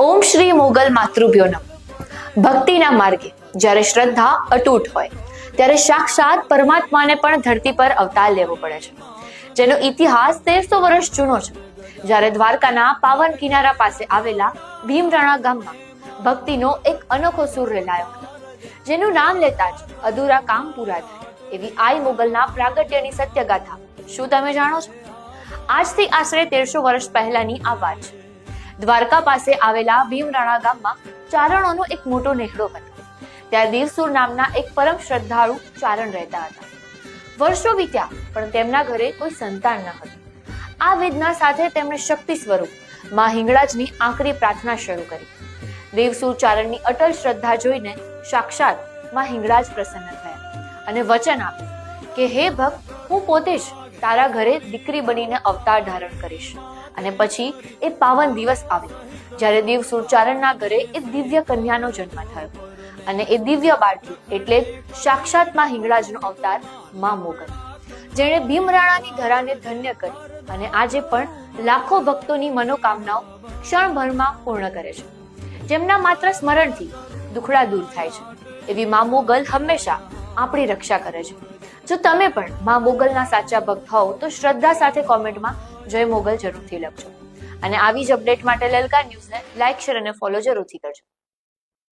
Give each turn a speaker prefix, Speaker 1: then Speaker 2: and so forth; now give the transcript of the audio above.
Speaker 1: ઓમ શ્રી મોગલ માતૃભ્યો નમઃ. ભક્તિના માર્ગે જ્યારે શ્રદ્ધા અતૂટ હોય ત્યારે સાક્ષાત પરમાત્માને પણ ધરતી પર અવતાર લેવો પડે છે, જેનો ઇતિહાસ 1300 વર્ષ જૂનો છે. જ્યારે દ્વારકાના પાવન કિનારા પાસે આવેલા ભીમરાણા ગામમાં ભક્તિનો એક અનોખો સૂર રેલાયો હતો, જેનું નામ લેતા જ અધૂરા કામ પૂરા થાય એવી આઈ મોગલના પ્રાગટ્યની સત્યગાથા શું તમે જાણો છો? આજથી આશરે 1300 વર્ષ પહેલાની આ વાત છે. દ્વારકા પાસે આવેલા ભીમરાણા ગામમાં ચારણોનો એક મોટો નેહડો હતો. ત્યાં દેવસુર નામના એક પરમ શ્રદ્ધાળુ ચારણ રહેતા હતા. વર્ષો વીત્યા પણ તેમના ઘરે કોઈ સંતાન ન હતું. આ વેદના સાથે તેમણે શક્તિ સ્વરૂપ માં હિંગળાજની આકરી પ્રાર્થના શરૂ કરી. દેવસુર ચારણની અટલ શ્રદ્ધા જોઈને સાક્ષાત માં હિંગળાજ પ્રસન્ન થયા અને વચન આપ્યું કે હે ભક્ત, હું પોતે જ તારા ઘરે દીકરી બનીને અવતાર ધારણ કરીશ. અને પછી એ પાવન દિવસ આવ્યો જ્યારે દેવસુર ચારણના ઘરે એક દિવ્ય કન્યાનો જન્મ થયો અને એ દિવ્ય બાળકી એટલે સાક્ષાત માં હિંગળાજનો અવતાર માં મોગલ, જેણે ભીમરાણાની ધરાને ધન્ય કરી અને આજે પણ લાખો ભક્તોની મનોકામનાઓ ક્ષણભરમાં પૂર્ણ કરે છે. જેમના માત્ર સ્મરણથી દુખડા દૂર થાય છે એવી માં મોગલ હંમેશા આપણી રક્ષા કરે છે. જો તમે પણ માં મોગલના સાચા ભક્ત હોવ તો શ્રદ્ધા સાથે કોમેન્ટમાં જય મોગલ જરૂરથી લખજો અને આવી જ અપડેટ માટે લલકાર ન્યૂઝને લાઇક, શેર અને ફોલો જરૂરથી કરજો.